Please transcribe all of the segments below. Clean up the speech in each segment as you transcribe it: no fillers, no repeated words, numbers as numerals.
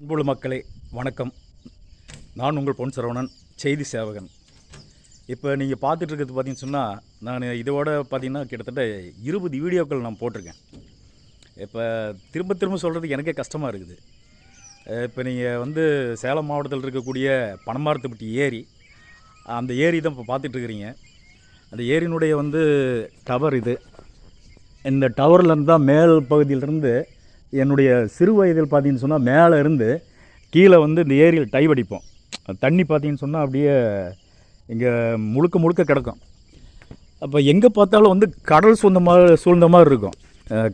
அன்புள்ள மக்களே வணக்கம். நான் உங்கள் பொன் சரவணன், செய்தி சேவகன். இப்போ நீங்கள் பார்த்துட்ருக்கிறது பார்த்தீங்கன்னு சொன்னால், நான் இதோட பார்த்தீங்கன்னா கிட்டத்தட்ட 20 வீடியோக்கள் நான் போட்டிருக்கேன். இப்போ திரும்ப திரும்ப சொல்கிறதுக்கு எனக்கே கஷ்டமாக இருக்குது. இப்போ நீங்கள் சேலம் மாவட்டத்தில் இருக்கக்கூடிய பனமரத்துப்பட்டி ஏரி, அந்த ஏரி தான் இப்போ பார்த்துட்ருக்குறீங்க. அந்த ஏரியினுடைய டவர் இது. இந்த டவர்லேருந்து தான் மேல் பகுதியிலிருந்து என்னுடைய சிறு வயதில் பார்த்தீங்கன்னு சொன்னால் மேலே இருந்து கீழே இந்த ஏரியில் டைவ் அடிப்போம். தண்ணி பார்த்தீங்கன்னு சொன்னால் அப்படியே இங்கே முழுக்க முழுக்க கிடக்கும். அப்போ எங்கே பார்த்தாலும் கடல் சூழ்ந்த மாதிரி இருக்கும்.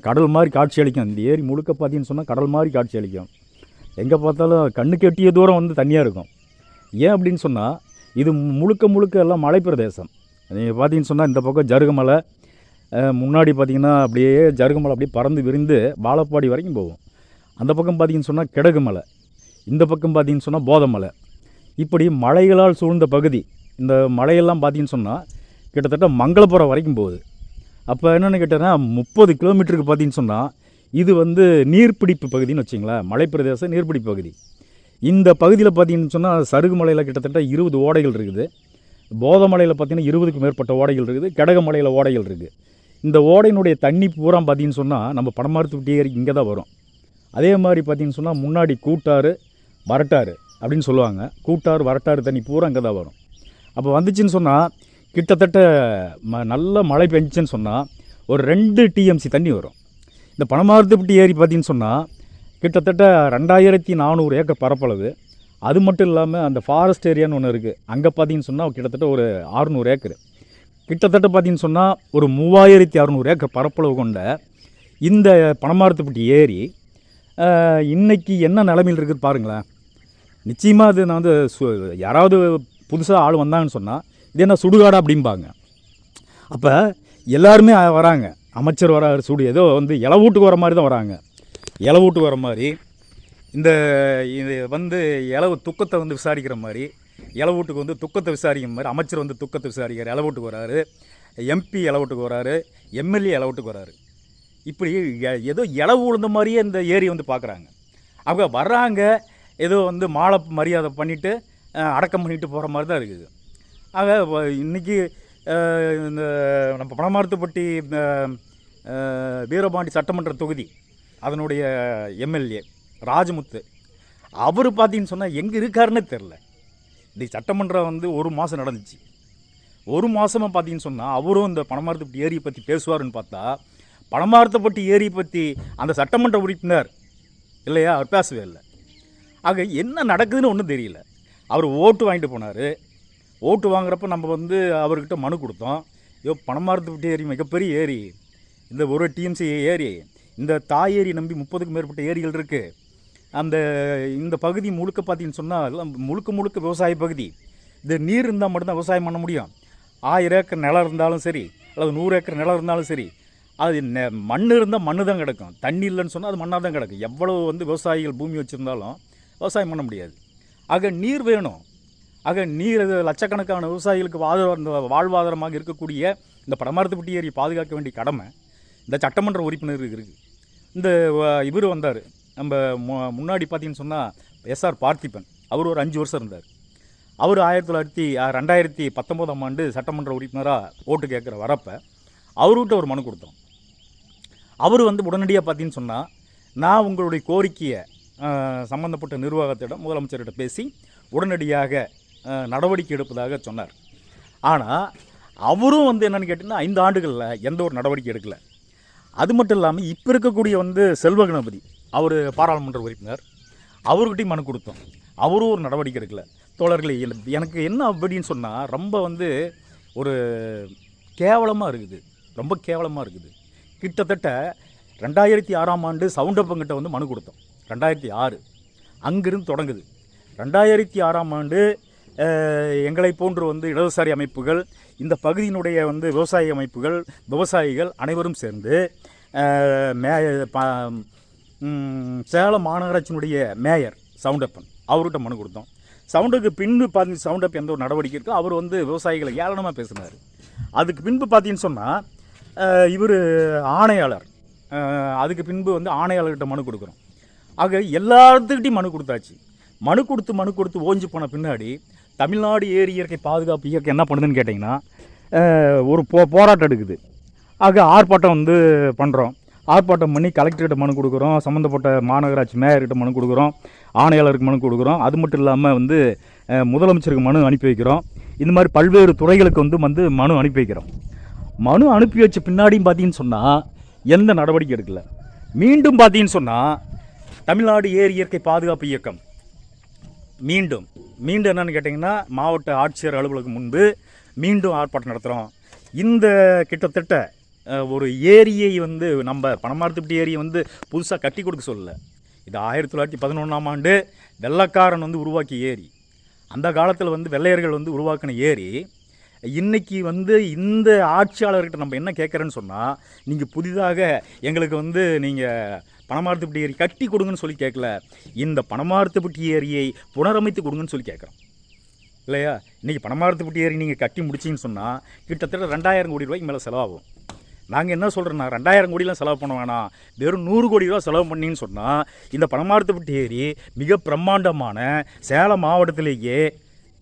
கடல் மாதிரி காட்சி அளிக்கும். இந்த ஏரி முழுக்க பார்த்தீங்கன்னு சொன்னால் கடல் மாதிரி காட்சி அளிக்கும். எங்கே பார்த்தாலும் கண்ணுக்கு எட்டிய தூரம் தண்ணியாக இருக்கும். ஏன் அப்படின்னு சொன்னால் இது முழுக்க முழுக்க எல்லாம் மலை பிரதேசம். நீங்கள் பார்த்தீங்கன்னு சொன்னால் இந்த பக்கம் ஜருகமலை, முன்னாடி பார்த்திங்கன்னா அப்படியே ஜருகமலை அப்படியே பறந்து விரிந்து வாழப்பாடி வரைக்கும் போகும். அந்த பக்கம் பார்த்திங்கன்னு சொன்னால் கிடகு மலை, இந்த பக்கம் பார்த்திங்கன்னு சொன்னால் போதமலை. இப்படி மலைகளால் சூழ்ந்த பகுதி. இந்த மலையெல்லாம் பார்த்திங்கன்னு சொன்னால் கிட்டத்தட்ட மங்களபுரம் வரைக்கும் போகுது. அப்போ என்னென்னு கேட்டேன்னா 30 கிலோமீட்டருக்கு பார்த்திங்கன்னு சொன்னால் இது நீர்பிடிப்பு பகுதின்னு வச்சிங்களேன். மலைப்பிரதேச நீர்பிடிப்பு பகுதி. இந்த பகுதியில் பார்த்திங்கன்னு சொன்னால் சருகுமலையில் கிட்டத்தட்ட 20 ஓடைகள் இருக்குது. போதமலையில் பார்த்திங்கன்னா 20க்கும் மேற்பட்ட ஓடைகள் இருக்குது. கிடகமலையில் ஓடைகள் இருக்குது. இந்த ஓடையினுடைய தண்ணி பூரா பார்த்திங்கன்னு சொன்னால் நம்ம பனமரத்துப்பட்டி ஏரிக்கு இங்கே தான் வரும். அதே மாதிரி பார்த்திங்கன்னு சொன்னால் முன்னாடி கூட்டாறு, வரட்டாறு அப்படின்னு சொல்லுவாங்க. கூட்டாறு வரட்டாறு தண்ணி பூரா இங்கே தான் வரும். அப்போ வந்துச்சுன்னு சொன்னால் கிட்டத்தட்ட நல்ல மழை பெஞ்சுன்னு சொன்னால் ஒரு 2 டிஎம்சி தண்ணி வரும். இந்த பனமரத்துப்பட்டி ஏரி பார்த்திங்கன்னு சொன்னால் கிட்டத்தட்ட 2400 ஏக்கர் பரப்பளவு. அது மட்டும் இல்லாமல் அந்த ஃபாரஸ்ட் ஏரியான்னு ஒன்று இருக்குது. அங்கே பார்த்திங்கன்னு சொன்னால் கிட்டத்தட்ட ஒரு 600 ஏக்கர். கிட்டத்தட்ட பார்த்திங்கன்னு சொன்னால் ஒரு 3600 ஏக்கர் பரப்பளவு கொண்ட இந்த பனமரத்துப்பட்டி ஏரி இன்றைக்கி என்ன நிலைமையில் இருக்குது பாருங்களேன். நிச்சயமாக அது நான் யாராவது புதுசாக ஆள் வந்தாங்கன்னு சொன்னால் இது என்ன சுடுகாடா அப்படிம்பாங்க. அப்போ எல்லாருமே வராங்க. அமைச்சர் வராரு, ஏதோ இலவூட்டுக்கு வர மாதிரி தான் வராங்க. இலவூட்டுக்கு வர மாதிரி இது இலவு துக்கத்தை விசாரிக்கிற மாதிரி, இலவூட்டுக்கு துக்கத்தை விசாரிக்கிற மாதிரி அமைச்சர் துக்கத்தை விசாரிக்கிறார். இலவூட்டுக்கு வராரு, எம்பி இலவூட்டுக்கு வராரு, எம்எல்ஏ இலவூட்டுக்கு வராரு. இப்படி ஏதோ இலவு விழுந்த மாதிரியே இந்த ஏரி பார்க்குறாங்க. அவங்க வர்றாங்க, ஏதோ மாலை மரியாதை பண்ணிவிட்டு அடக்கம் பண்ணிட்டு போகிற மாதிரி தான் இருக்குது. ஆக இன்றைக்கி இந்த நம்ம பனமரத்துப்பட்டி வீரபாண்டி சட்டமன்ற தொகுதி அதனுடைய எம்எல்ஏ ராஜமுத்து, அவர் பார்த்தீங்கன்னு சொன்னால் எங்கே இருக்காருன்னு தெரில. இந்த சட்டமன்றம் 1 மாதம் நடந்துச்சு. 1 மாதமாக பார்த்தீங்கன்னு சொன்னால் அவரும் இந்த பனமரத்துப்பட்டி ஏரியை பற்றி பேசுவார்னு பார்த்தா பனமரத்துப்பட்டி ஏரியை பற்றி அந்த சட்டமன்ற உறுப்பினர் இல்லையா, அவர் பேசவே இல்லை. ஆக என்ன நடக்குதுன்னு ஒன்றும் தெரியல. அவர் ஓட்டு வாங்கிட்டு போனார். ஓட்டு வாங்குறப்ப நம்ம அவர்கிட்ட மனு கொடுத்தோம். பனமரத்துப்பட்டி ஏரி மிகப்பெரிய ஏரி, இந்த ஒரு டிஎம்சி ஏரி, இந்த தாய் ஏரி நம்பி 30க்கும் மேற்பட்ட ஏரிகள் இருக்குது. இந்த பகுதி முழுக்க பார்த்தீங்கன்னு சொன்னால் முழுக்க முழுக்க விவசாய பகுதி. இந்த நீர் இருந்தால் மட்டும்தான் விவசாயம் பண்ண முடியும். 1000 ஏக்கர் நிலம் இருந்தாலும் சரி, அல்லது 100 ஏக்கர் நிலம் இருந்தாலும் சரி, அது மண் இருந்தால் மண்ணு தான் கிடக்கும். தண்ணி இல்லைன்னு சொன்னால் அது மண்ணாக தான் கிடக்கும். எவ்வளவு விவசாயிகள் பூமி வச்சுருந்தாலும் விவசாயம் பண்ண முடியாது. ஆக நீர் வேணும். ஆக நீர் லட்சக்கணக்கான விவசாயிகளுக்கு வாழ்வாதாரமாக இருக்கக்கூடிய இந்த பனமரத்துப்பட்டி ஏரியை பாதுகாக்க வேண்டிய கடமை இந்த சட்டமன்ற உறுப்பினருக்கு இருக்குது. இந்த இவர் வந்தார் நம்ம முன்னாடி பார்த்தீங்கன்னு சொன்னால் எஸ்ஆர் பார்த்திபன். அவர் ஒரு 5 வருஷம் இருந்தார். அவர் 2019ஆம் ஆண்டு சட்டமன்ற உறுப்பினராக ஓட்டு கேட்குற வரப்போ அவர்கிட்ட ஒரு மனு கொடுத்தோம். அவர் உடனடியாக பார்த்தீங்கன்னு சொன்னால் நான் உங்களுடைய கோரிக்கையை சம்பந்தப்பட்ட நிர்வாகத்திடம் முதலமைச்சர்கிட்ட பேசி உடனடியாக நடவடிக்கை எடுப்பதாக சொன்னார். ஆனால் அவரும் என்னென்னு கேட்டிங்கன்னா 5 ஆண்டுகளில் எந்த ஒரு நடவடிக்கை எடுக்கலை. அது மட்டும் இல்லாமல் இப்போ இருக்கக்கூடிய செல்வ கணபதி, அவர் பாராளுமன்ற உறுப்பினர், அவர்கிட்டையும் மனு கொடுத்தோம். அவரும் ஒரு நடவடிக்கை எடுக்கலை. தோழர்களே, எனக்கு என்ன அப்படின்னு சொன்னால் ரொம்ப ஒரு கேவலமாக இருக்குது. ரொம்ப கேவலமாக இருக்குது. கிட்டத்தட்ட 2006ஆம் ஆண்டு சவுண்டப்பங்கிட்ட மனு கொடுத்தோம். 2006 அங்கிருந்து தொடங்குது. 2006ஆம் ஆண்டு எங்களை போன்று இடதுசாரி அமைப்புகள், இந்த பகுதியினுடைய விவசாய அமைப்புகள், விவசாயிகள் அனைவரும் சேர்ந்து சேலம் மாநகராட்சியினுடைய மேயர் சவுண்டப்பன் அவர்கிட்ட மனு கொடுத்தோம். சவுண்டுக்கு பின்பு பார்த்து சவுண்டப் எந்த ஒரு நடவடிக்கை இருக்கோ அவர் விவசாயிகளை ஏளனமாக பேசினார். அதுக்கு பின்பு பார்த்தீங்கன்னு சொன்னால் இவர் ஆணையாளர், அதுக்கு பின்பு ஆணையாளர்கிட்ட மனு கொடுக்குறோம். ஆக எல்லாத்துக்கிட்டையும் மனு கொடுத்தாச்சு. மனு கொடுத்து ஓஞ்சி போன பின்னாடி தமிழ்நாடு ஏரி இயற்கை பாதுகாப்பு இயக்கம் என்ன பண்ணுதுன்னு கேட்டிங்கன்னா, ஒரு போராட்டம் எடுக்குது. ஆக ஆர்ப்பாட்டம் வந்து பண்ணுறோம். ஆர்ப்பாட்டம் பண்ணி கலெக்டர்கிட்ட மனு கொடுக்குறோம், சம்மந்தப்பட்ட மாநகராட்சி மேயர்கிட்ட மனு கொடுக்குறோம், ஆணையாளருக்கு மனு கொடுக்குறோம். அது மட்டும் இல்லாமல் வந்து முதலமைச்சருக்கு மனு அனுப்பி வைக்கிறோம். இந்த மாதிரி பல்வேறு துறைகளுக்கு வந்து மனு அனுப்பி வைக்கிறோம். மனு அனுப்பி வச்ச பின்னாடியும் பார்த்தீங்கன்னு சொன்னால் எந்த நடவடிக்கை எடுக்கலை. மீண்டும் பார்த்தீங்கன்னு சொன்னால் தமிழ்நாடு ஏரி இயற்கை பாதுகாப்பு இயக்கம் மீண்டும் என்னென்னு கேட்டிங்கன்னா, மாவட்ட ஆட்சியர் அலுவலகம் முன்பு மீண்டும் ஆர்ப்பாட்டம் நடத்துகிறோம். இந்த கிட்டத்தட்ட ஒரு ஏரியை வந்து நம்ம பனமரத்துப்பட்டி ஏரியை வந்து புதுசாக கட்டி கொடுக்க சொல்லலை. இது 1911ஆம் ஆண்டு வெள்ளைக்காரன் வந்து உருவாக்கிய ஏரி. அந்த காலத்தில் வந்து வெள்ளையர்கள் வந்து உருவாக்கின ஏரி. இன்றைக்கி வந்து இந்த ஆட்சியாளர்கிட்ட நம்ம என்ன கேட்குறேன்னு சொன்னால், நீங்கள் புதிதாக எங்களுக்கு வந்து நீங்கள் பனமரத்துப்பட்டி ஏரி கட்டி கொடுங்கன்னு சொல்லி கேட்கல, இந்த பனமரத்துப்பட்டி ஏரியை புனரமைத்து கொடுங்கன்னு சொல்லி கேட்குறோம் இல்லையா. இன்றைக்கி பனமரத்துப்பட்டி ஏரி நீங்கள் கட்டி முடிச்சிங்கன்னு சொன்னால் கிட்டத்தட்ட 2000 கோடி ரூபாய்க்கு மேலே செலவாகும். நாங்கள் என்ன சொல்கிறோன்னா, 2000 கோடிலாம் செலவு பண்ண வேணாம், வெறும் 100 கோடி ரூபா செலவு பண்ணின்னு சொன்னால் இந்த பனமரத்துப்பட்டி ஏரி மிக பிரம்மாண்டமான சேலம் மாவட்டத்திலேயே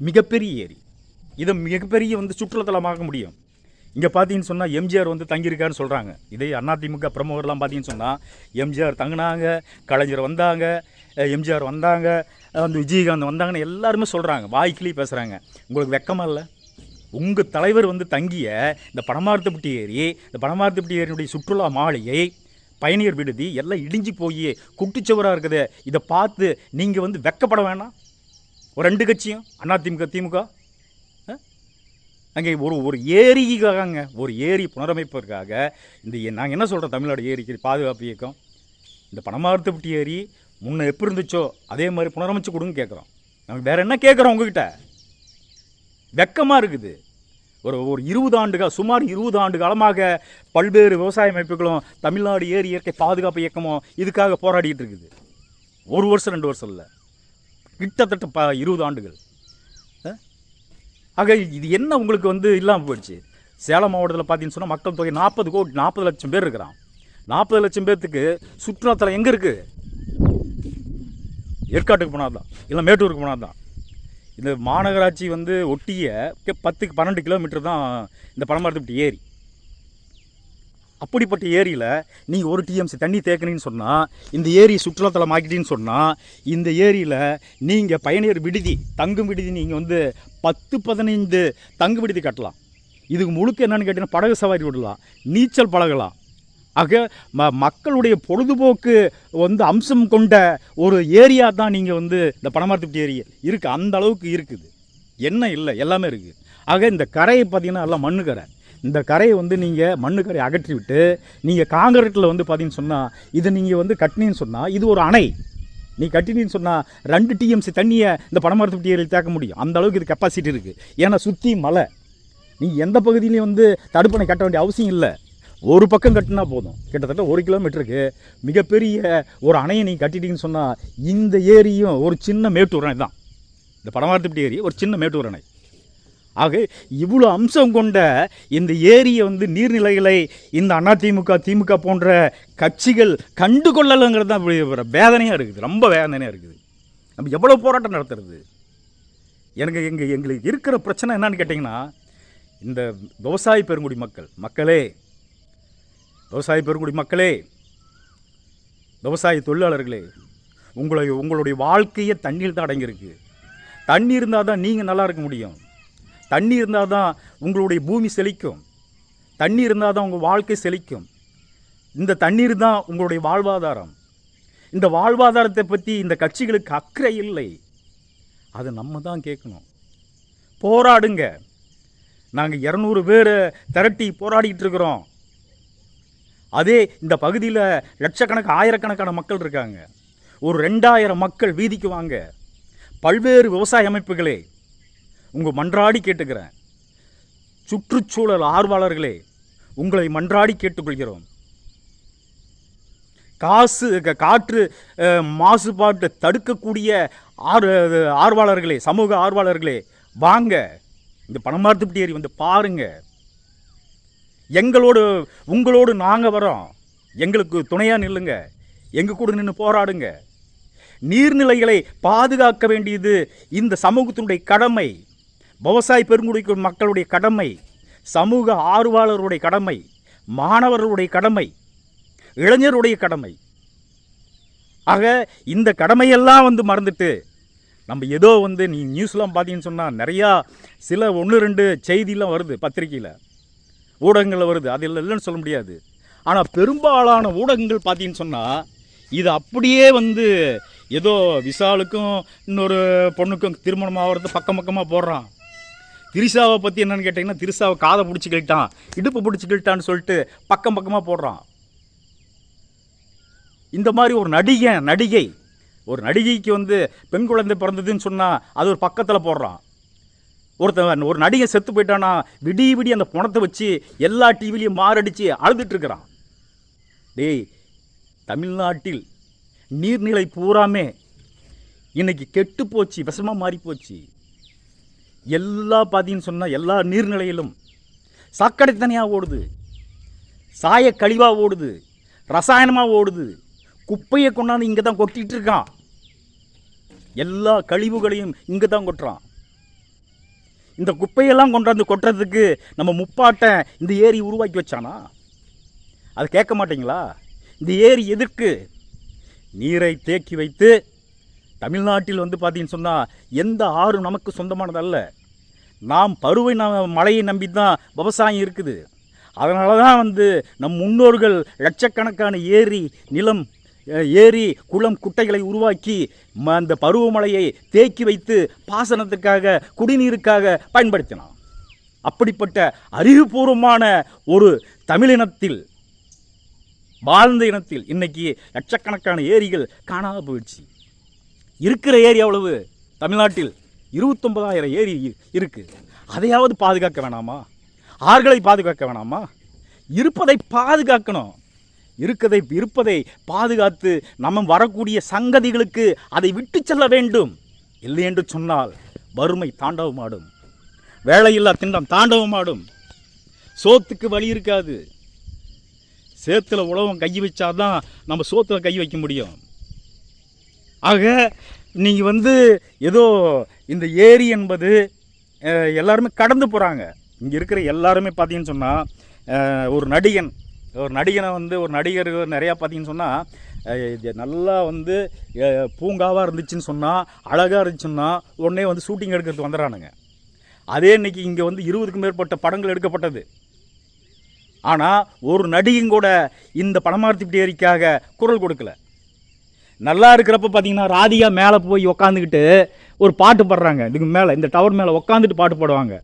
மிகப்பெரிய ஏரி. இதை மிகப்பெரிய வந்து சுற்றுலாத்தலமாக்க முடியும். இங்கே பார்த்தீங்கன்னு சொன்னால் எம்ஜிஆர் வந்து தங்கியிருக்காருன்னு சொல்கிறாங்க. இதே அதிமுக பிரமுகர்லாம் பார்த்தீங்கன்னு சொன்னால் எம்ஜிஆர் தங்கினாங்க, கலைஞர் வந்தாங்க, எம்ஜிஆர் வந்தாங்க, வந்து விஜயகாந்த் வந்தாங்கன்னு எல்லாருமே சொல்கிறாங்க, வாய்க்கிலேயே பேசுகிறாங்க. உங்களுக்கு வெக்கமாக இல்லை? உங்கள் தலைவர் வந்து தங்கிய இந்த பனமரத்துப்பட்டி ஏரி, இந்த பனமரத்துப்பட்டி ஏரியினுடைய சுற்றுலா மாளிகை, பயணியர் விடுதி எல்லாம் இடிஞ்சு போய் குட்டிச்சுவராக இருக்குது. இதை பார்த்து நீங்கள் வந்து வெக்கப்பட வேணாம்? ஒரு 2 கட்சியும் அதிமுக திமுக அங்கே ஒரு ஏரிக்காகங்க, ஒரு ஏரி புனரமைப்பதற்காக இந்த நாங்கள் என்ன சொல்கிறோம், தமிழ்நாடு ஏரிக்கு பாதுகாப்பு இயக்கம் இந்த பனமரத்துப்பட்டி ஏரி முன்ன எப்படி இருந்துச்சோ அதே மாதிரி புனரமைச்சு கொடுங்க கேட்குறோம். நாங்கள் வேறு என்ன கேட்குறோம் உங்ககிட்ட? வெக்கமாக இருக்குது. ஒரு 20 ஆண்டுகள், சுமார் 20 ஆண்டு காலமாக பல்வேறு விவசாய அமைப்புகளும் தமிழ்நாடு ஏரி இயற்கை பாதுகாப்பு இயக்கமும் இதுக்காக போராடிட்டு இருக்குது. 1 வருஷம் 2 வருஷம் இல்லை, கிட்டத்தட்ட 20 ஆண்டுகள். ஆக இது என்ன உங்களுக்கு வந்து இல்லாமல் போயிடுச்சு? சேலம் மாவட்டத்தில் பார்த்தீங்கன்னு சொன்னால் மக்கள் தொகை 40 லட்சம் பேர் இருக்கிறான். 40 லட்சம் பேர்த்துக்கு சுற்றுலாத்தலம் எங்கே இருக்குது? ஏற்காட்டுக்கு போனால் தான், இல்லை மேட்டூருக்கு போனால் தான். இந்த மாநகராட்சி வந்து ஒட்டிய 10-12 கிலோமீட்டர் தான் இந்த பனமரத்துப்பட்டி ஏரி. அப்படிப்பட்ட ஏரியில் நீங்கள் 1 டிஎம்சி தண்ணி தேக்கணுன்னு சொன்னால், இந்த ஏரி சுற்றுலாத்தலம் ஆக்கிட்டீன்னு சொன்னால், இந்த ஏரியில் நீங்கள் பயணியர் விடுதி, தங்கும் விடுதி நீங்கள் வந்து 10-15 தங்கு விடுதி கட்டலாம். இதுக்கு முழுக்க என்னென்னு கேட்டிங்கன்னா, படகு சவாரி விடலாம், நீச்சல் பழகலாம். ஆக மக்களுடைய பொழுதுபோக்கு வந்து அம்சம் கொண்ட ஒரு ஏரியா தான் நீங்கள் வந்து இந்த பனமரத்துப்பட்டி ஏரி இருக்குது. அந்த அளவுக்கு இருக்குது. என்ன இல்லை, எல்லாமே இருக்குது. ஆக இந்த கரையை பார்த்தீங்கன்னா எல்லாம் மண்ணு கரை. இந்த கரையை வந்து நீங்கள் மண்ணு கரையை அகற்றி விட்டு நீங்கள் காங்கிரீட்டில் வந்து பார்த்தீங்கன்னு சொன்னால், இதை நீங்கள் வந்து கட்டினீன்னு சொன்னால் இது ஒரு அணை. நீ கட்டினீன்னு சொன்னால் 2 டிஎம்சி தண்ணியை இந்த பனமரத்துப்பட்டி ஏரியில் தேக்க முடியும். அந்த அளவுக்கு இது கெப்பாசிட்டி இருக்குது. ஏன்னா சுற்றி மலை, நீ எந்த பகுதியிலையும் வந்து தடுப்பணை கட்ட வேண்டிய அவசியம் இல்லை. ஒரு பக்கம் கட்டினா போதும். கிட்டத்தட்ட 1 கிலோமீட்டருக்கு மிகப்பெரிய ஒரு அணையை நீங்கள் கட்டிட்டீங்கன்னு சொன்னால், இந்த ஏரியும் ஒரு சின்ன மேட்டூர் அணை தான். இந்த பனமரத்துப்பட்டி ஏரி ஒரு சின்ன மேட்டூர் அணை. ஆக இவ்வளோ அம்சம் கொண்ட இந்த ஏரியை வந்து நீர்நிலைகளை இந்த அதிமுக திமுக போன்ற கட்சிகள் கண்டு கொள்ளலைங்கிறது தான் வேதனையாக இருக்குது. ரொம்ப வேதனையாக இருக்குது. நம்ம எவ்வளோ போராட்டம் நடத்துறது? எங்களுக்கு இருக்கிற பிரச்சனை என்னன்னு கேட்டிங்கன்னா, இந்த விவசாய பெருங்குடி மக்களே, விவசாய பெருங்குடி மக்களே, விவசாய தொழிலாளர்களே, உங்களுடைய வாழ்க்கையை தண்ணீர் தான் அடங்கியிருக்கு. தண்ணி இருந்தால் தான் நீங்கள் நல்லா இருக்க முடியும். தண்ணி இருந்தால் தான் உங்களுடைய பூமி செழிக்கும். தண்ணி இருந்தால் தான் உங்கள் வாழ்க்கை செழிக்கும். இந்த தண்ணீர் தான் உங்களுடைய வாழ்வாதாரம். இந்த வாழ்வாதாரத்தை பற்றி இந்த கட்சிகளுக்கு அக்கறை இல்லை. அதை நம்ம தான் கேட்கணும். போராடுங்க. நாங்கள் 200 பேரை திரட்டி போராடிக்கிட்டு இருக்கிறோம். அதே இந்த பகுதியில் லட்சக்கணக்கு ஆயிரக்கணக்கான மக்கள் இருக்காங்க. ஒரு 2000 மக்கள் வீதிக்கு வாங்க. பல்வேறு விவசாய அமைப்புகளே, உங்கள் மன்றாடி கேட்டுக்கிறேன். சுற்றுச்சூழல் ஆர்வலர்களே, உங்களை மன்றாடி கேட்டுக்கொள்கிறோம். காற்று மாசுபாட்டை தடுக்கக்கூடிய ஆர்வலர்களே, சமூக ஆர்வலர்களே, வாங்க இந்த பனமரத்துப்பட்டி ஏரி வந்து பாருங்க. உங்களோடு நாங்கள் வரோம். எங்களுக்கு துணையாக நில்லுங்க. எங்கள் கூட நின்று போராடுங்க. நீர்நிலைகளை பாதுகாக்க வேண்டியது இந்த சமூகத்தினுடைய கடமை, விவசாய பெருங்குடி மக்களுடைய கடமை, சமூக ஆர்வலருடைய கடமை, மாணவர்களுடைய கடமை, இளைஞருடைய கடமை. ஆக இந்த கடமையெல்லாம் மறந்துட்டு நம்ம ஏதோ நீ நியூஸ்லாம் பார்த்தீங்கன்னு சொன்னால் நிறையா சில 1-2 செய்திலாம் வருது, பத்திரிக்கையில் ஊடகங்களில் வருது, அது இல்லைன்னு சொல்ல முடியாது. ஆனால் பெரும்பாலான ஊடகங்கள் பார்த்தீங்கன்னு சொன்னால் இது அப்படியே ஏதோ விஷாலுக்கும் இன்னொரு பொண்ணுக்கும் திருமணம் ஆகிறது பக்கம் பக்கமாக போடுறான். திரிசாவை பற்றி என்னென்னு கேட்டிங்கன்னா, திரிசாவை காதை பிடிச்சிக்கிட்டான், இடுப்பு பிடிச்சிக்கிட்டான்னு சொல்லிட்டு பக்கம் பக்கமாக போடுறான். இந்த மாதிரி ஒரு நடிகைக்கு பெண் குழந்தை பிறந்ததுன்னு சொன்னால் அது ஒரு பக்கத்தில் போடுறான். ஒரு நடிகை செத்து போயிட்டானா விடிய அந்த பணத்தை வச்சு எல்லா டிவிலையும் மாரடித்து அழுதுட்டுருக்கிறான். டேய், தமிழ்நாட்டில் நீர்நிலை பூராமே இன்னைக்கு கெட்டு போச்சு, விஷமாக மாறி போச்சு. பார்த்தீங்கன்னு சொன்னால் எல்லா நீர்நிலையிலும் சாக்கடை தனியாக ஓடுது, சாய கழிவாக ஓடுது, ரசாயனமாக ஓடுது, குப்பையை கொண்டாந்து இங்கே தான் கொட்டிகிட்டு இருக்கான். எல்லா கழிவுகளையும் இங்கே தான் கொட்டுறான். இந்த குப்பையெல்லாம் கொண்டாந்து கொட்டுறதுக்கு நம்ம முப்பாட்டை இந்த ஏரி உருவாக்கி வச்சானா? அது கேட்க மாட்டீங்களா? இந்த ஏரி எதற்கு? நீரை தேக்கி வைத்து தமிழ்நாட்டில் பார்த்தீங்கன்னு சொன்னால் எந்த ஆறு நமக்கு சொந்தமானதல்ல. நாம் பருவை மழையை நம்பி தான் விவசாயம் இருக்குது. அதனால தான் நம் முன்னோர்கள் லட்சக்கணக்கான ஏரி குளம் குட்டைகளை உருவாக்கி அந்த பருவமழையை தேக்கி வைத்து பாசனத்துக்காக குடிநீருக்காக பயன்படுத்தினான். அப்படிப்பட்ட அறிவுபூர்வமான ஒரு தமிழினத்தில் வாழ்ந்த இனத்தில் இன்னைக்கு லட்சக்கணக்கான ஏரிகள் காணாமல் போயிடுச்சு. இருக்கிற ஏரி அவ்வளவு தமிழ்நாட்டில் 29,000 ஏரி இருக்குது. அதையாவது பாதுகாக்க வேணாமா? ஆறுகளை பாதுகாக்க வேணாமா? இருப்பதை பாதுகாக்கணும். இருப்பதை பாதுகாத்து நம்ம வரக்கூடிய சங்கதிகளுக்கு அதை விட்டு செல்ல வேண்டும். இல்லை என்று சொன்னால் வறுமை தாண்டவமாடும், வேலையில்லா திண்டம் தாண்டவமாடும், சோத்துக்கு வழி இருக்காது. சேத்துல உழவன் கை வச்சாதான் நம்ம சோத்துல கை வைக்க முடியும். ஆக நீங்கள் ஏதோ இந்த ஏரி என்பது எல்லாருமே கடந்து போகிறாங்க. இங்கே இருக்கிற எல்லாருமே பார்த்தீங்கன்னு சொன்னால் ஒரு நடிகனை ஒரு நடிகர் நிறையா பார்த்தீங்கன்னு சொன்னால் நல்லா பூங்காவாக இருந்துச்சுன்னு சொன்னால், அழகாக இருந்துச்சுன்னா உடனே ஷூட்டிங் எடுக்கிறதுக்கு வந்துடுறானுங்க. அதே இன்றைக்கி இங்கே 20க்கும் மேற்பட்ட படங்கள் எடுக்கப்பட்டது. ஆனால் ஒரு நடிகையும் கூட இந்த பணமார்த்திப்பட்டி ஏரிக்காக குரல் கொடுக்கல. நல்லா இருக்கிறப்ப பார்த்தீங்கன்னா ராதிகா மேலே போய் உக்காந்துக்கிட்டு ஒரு பாட்டு பாடுறாங்க. இதுக்கு மேலே இந்த டவர் மேலே உக்காந்துட்டு பாட்டு பாடுவாங்க.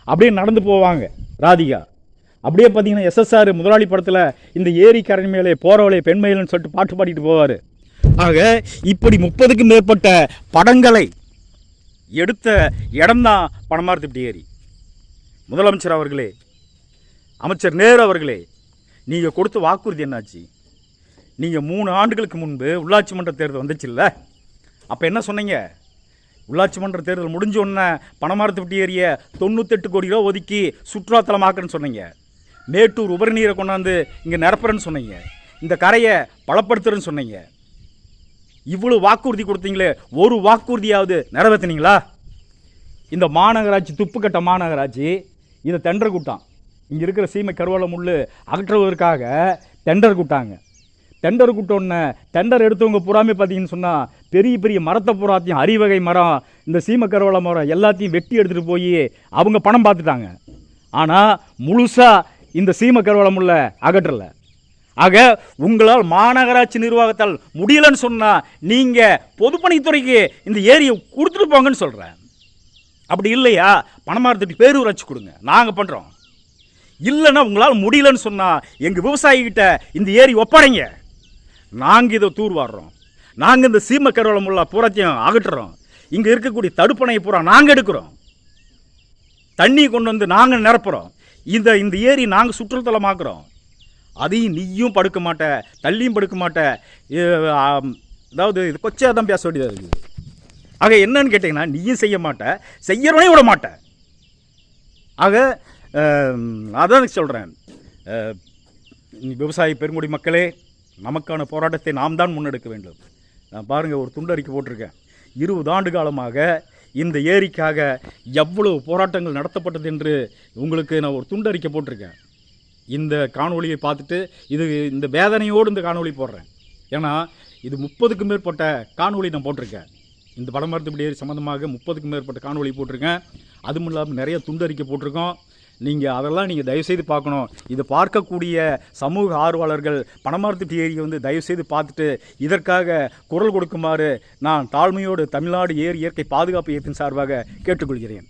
அப்படியே நடந்து போவாங்க ராதிகா. அப்படியே பார்த்தீங்கன்னா SSR முதலாளி படத்தில் இந்த ஏரி கரை மேலே போகிறவளே பெண்மையில்னு சொல்லிட்டு பாட்டு பாடிட்டு போவார். ஆக இப்படி 30க்கும் மேற்பட்ட படங்களை எடுத்த இடம்தான் பணமார்த்திப்பட்டி ஏரி. முதலமைச்சர் அவர்களே, அமைச்சர் நேரு அவர்களே, நீங்கள் கொடுத்த வாக்குறுதி என்னாச்சு? நீங்கள் 3 ஆண்டுகளுக்கு முன்பு உள்ளாட்சி மன்ற தேர்தல் வந்துச்சுல்ல, அப்போ என்ன சொன்னீங்க? உள்ளாட்சி மன்ற தேர்தல் முடிஞ்ச உடனே பணமார்த்திப்பட்டி ஏரியை 98 கோடி ரூபா ஒதுக்கி சுற்றுலாத்தலமாக்குன்னு சொன்னீங்க. மேட்டூர் உபரிநீரை கொண்டாந்து இங்கே நிரப்புறேன்னு சொன்னீங்க. இந்த கரையை பலப்படுத்துறேன்னு சொன்னீங்க. இவ்வளோ வாக்குறுதி கொடுத்தீங்களே, ஒரு வாக்குறுதியாவது நிறைவேற்றினீங்களா? இந்த மாநகராட்சி, துப்புக்கட்ட மாநகராட்சி, இதை டெண்டர் கூட்டான். இங்கே இருக்கிற சீமை கருவேல முள் அகற்றுவதற்காக டெண்டர் கூட்டாங்க. டெண்டர் கூட்டோன்னே டெண்டர் எடுத்தவங்க பூராமே பார்த்தீங்கன்னு சொன்னால் பெரிய பெரிய மரத்தை பூராத்தையும், அரிவகை மரம், இந்த சீமை கருவேல மரம் எல்லாத்தையும் வெட்டி எடுத்துகிட்டு போய் அவங்க பணம் பார்த்துட்டாங்க. ஆனால் முழுசாக இந்த சீமை கருவேல முள்ள அகற்றலை. ஆக உங்களால் மாநகராட்சி நிர்வாகத்தால் முடியலன்னு சொன்னால் நீங்கள் பொதுப்பணித்துறைக்கு இந்த ஏரியை கொடுத்துட்டு போங்கன்னு சொல்கிறேன். அப்படி இல்லையா பணமார்த்திப்பட்டி பேரூராட்சி கொடுங்க, நாங்கள் பண்ணுறோம். இல்லைன்னா உங்களால் முடியலன்னு சொன்னால் எங்கள் விவசாயிகிட்ட இந்த ஏரி ஒப்படைங்க, நாங்கள் இதை தூர்வாடுறோம். நாங்கள் இந்த சீமை கருவேல முள்ள பூராத்தையும் அகற்றுறோம். இங்கே இருக்கக்கூடிய தடுப்பணையை பூரா நாங்கள் எடுக்கிறோம். தண்ணி கொண்டு நாங்கள் நிரப்புகிறோம். இந்த ஏரி நாங்கள் சுற்றுலாத்தலமாக்குறோம். அதையும் நீயும் படுக்க மாட்ட, தள்ளியும் படுக்க மாட்ட. அதாவது இது கொச்சையாக தான் பேச வேண்டியதாக இருக்குது. ஆக என்னன்னு கேட்டிங்கன்னா, நீயும் செய்ய மாட்ட, செய்யறவனையும் விட மாட்ட. ஆக அதான் சொல்கிறேன், விவசாய பெருங்குடி மக்களே, நமக்கான போராட்டத்தை நாம் தான் முன்னெடுக்க வேண்டும். நான் பாருங்கள் ஒரு துண்டறிக்கை போட்டிருக்கேன். 20 ஆண்டு காலமாக இந்த ஏரிக்காக எவ்வளவு போராட்டங்கள் நடத்தப்பட்டது என்று உங்களுக்கு நான் ஒரு துண்டறிக்கை போட்டிருக்கேன். இந்த காணொளியை பார்த்துட்டு இந்த வேதனையோடு இந்த காணொளி போடுறேன். ஏன்னா இது 30க்கும் மேற்பட்ட காணொளி நான் போட்டிருக்கேன். இந்த படமரத்துப்படி ஏரி சம்மந்தமாக 30க்கும் மேற்பட்ட காணொளி போட்டிருக்கேன். அதுவும் இல்லாமல் நிறைய துண்டறிக்கை போட்டிருக்கோம். அதெல்லாம் நீங்கள் தயவுசெய்து பார்க்கணும். இதை பார்க்கக்கூடிய சமூக ஆர்வலர்கள் பனமரத்துப்பட்டி ஏரியை தயவுசெய்து பார்த்துட்டு இதற்காக குரல் கொடுக்குமாறு நான் தாழ்மையோடு தமிழ்நாடு ஏரி இயற்கை பாதுகாப்பு இயக்கத்தின் சார்பாக கேட்டுக்கொள்கிறேன்.